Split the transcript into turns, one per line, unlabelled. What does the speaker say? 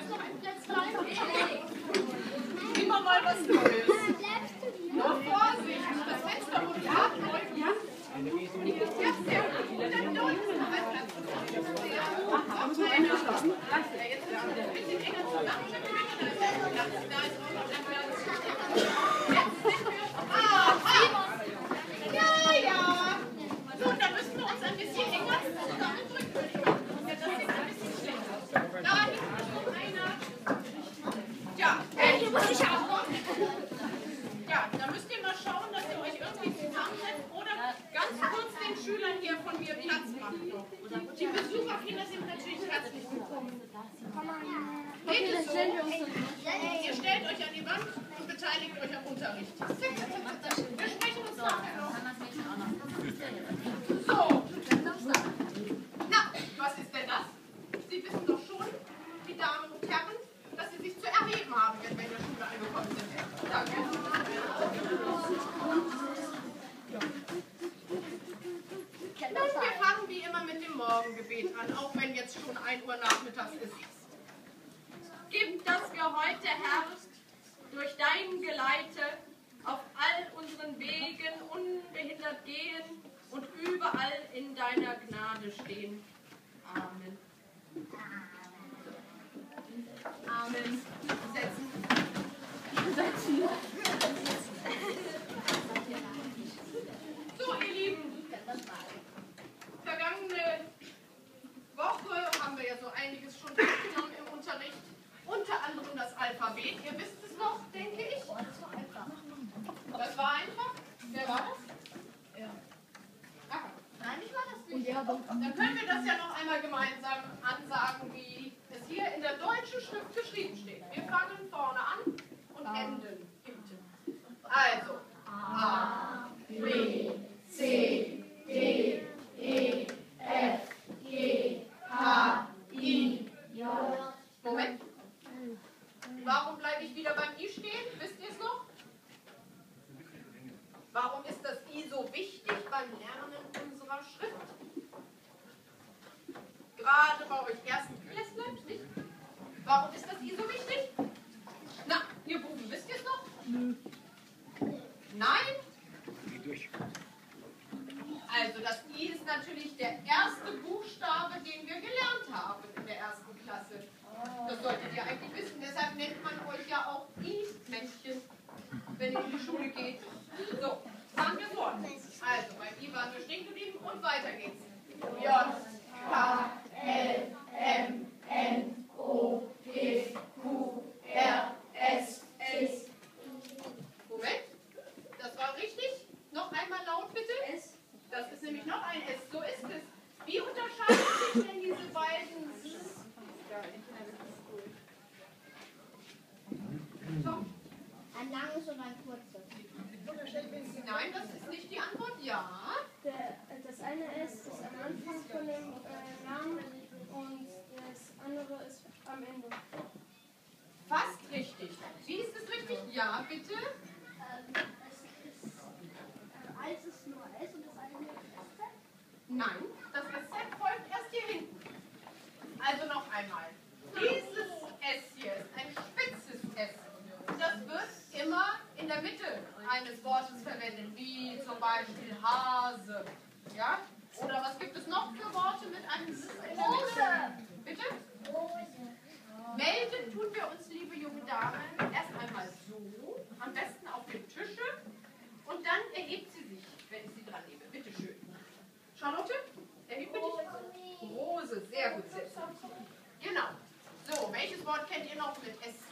jetzt noch ein Plätzchen? Immer mal was Neues. Nur Vorsicht, das Fenster wurde abläuft. Ja, sehr gut. Und dann dort ist noch ein Platz. Da muss man eingeschlafen. Jetzt ist es ein bisschen enger zusammen. Da ist auch noch ein Platz. Jetzt sind wir. Ja. So, dann müssen wir uns ein bisschen enger zusammendrücken, würde ich mal. Ja, das sieht ein bisschen schlecht aus. Da hinten ist noch einer. Ja, hier muss ich auch. Ja, da müsst ihr mal schauen, dass ihr euch irgendwie zusammensetzt oder ganz kurz den Schülern hier von mir Platz macht. Die Besucherkinder sind natürlich herzlich willkommen. Geht es so? Ihr stellt euch an die Wand und beteiligt euch am Unterricht. Wir sprechen uns nachher noch. So. Na, was ist denn das? Sie wissen doch schon, die Damen und Herren, dass Sie sich zu erheben haben, wenn wir in der Schule angekommen sind. Danke. Nun, wir fangen wie immer mit dem Morgengebet an, auch wenn jetzt schon 1 Uhr nachmittags ist. Gib, dass wir heute, Herr, durch dein Geleite auf all unseren Wegen unbehindert gehen und überall in deiner Gnade stehen. Amen. Amen. Setzen. So, ihr Lieben, vergangene Woche haben wir ja so einiges schon durchgenommen im Unterricht. Unter anderem das Alphabet. Ihr wisst es noch, denke ich. Das war einfach. Das war einfach? Wer war das? Ja. Aha. Nein, ich war das nicht. Ja, dann können wir das ja noch einmal gemeinsam ansagen, wie es hier in der deutschen Schrift geschrieben steht. Wir fangen vorne an und enden hinten. Also A, B, C, D, E, F, G, H, I, J. Moment. Warum bleibe ich wieder beim I stehen? Wisst ihr es noch? Warum ist das I so wichtig beim Lernen unserer Schrift? Gerade bei euch Erstklässlern, nicht? Warum ist das I so wichtig? Na, ihr Buben, wisst ihr es noch? Nö. Nein? Also das I ist natürlich der erste Buchstabe, den wir gelernt haben in der 1. Klasse. Das solltet ihr eigentlich wissen. Deshalb nennt man euch ja auch I-Männchen, wenn ihr in die Schule geht. So, fahren wir fort. Also, beim I waren wir stehen geblieben und weiter geht's. J, K, L, M, N, O, P, Q, R, S, S. Moment, das war richtig. Noch einmal laut bitte. S. Das ist nämlich noch ein S. So ist es. Wie unterscheiden sich denn diese beiden? So.
Ein langes oder ein kurzes?
Nein, das ist nicht die Antwort. Ja.
Das eine ist am Anfang von dem Namen und das andere ist am Ende.
Fast richtig. Wie ist es richtig? Ja, bitte.
Es ist eins ist nur S und das andere ist SZ?
Nein, das SZ folgt erst hier hinten. Also noch einmal. Dieses S hier ist ein spitzes S. Das wird immer in der Mitte eines Wortes verwendet, wie zum Beispiel Hase. Ja? Oder was gibt es noch für Worte mit einem S in der Mitte? Bitte? Melden tun wir uns, liebe junge Damen, erst einmal so, am besten auf dem Tische, und dann erhebt sie sich, wenn ich sie dran nehme. Bitte schön. Charlotte, erhebe dich. Rose, sehr gut. Genau. So, welches Wort kennt ihr noch mit S?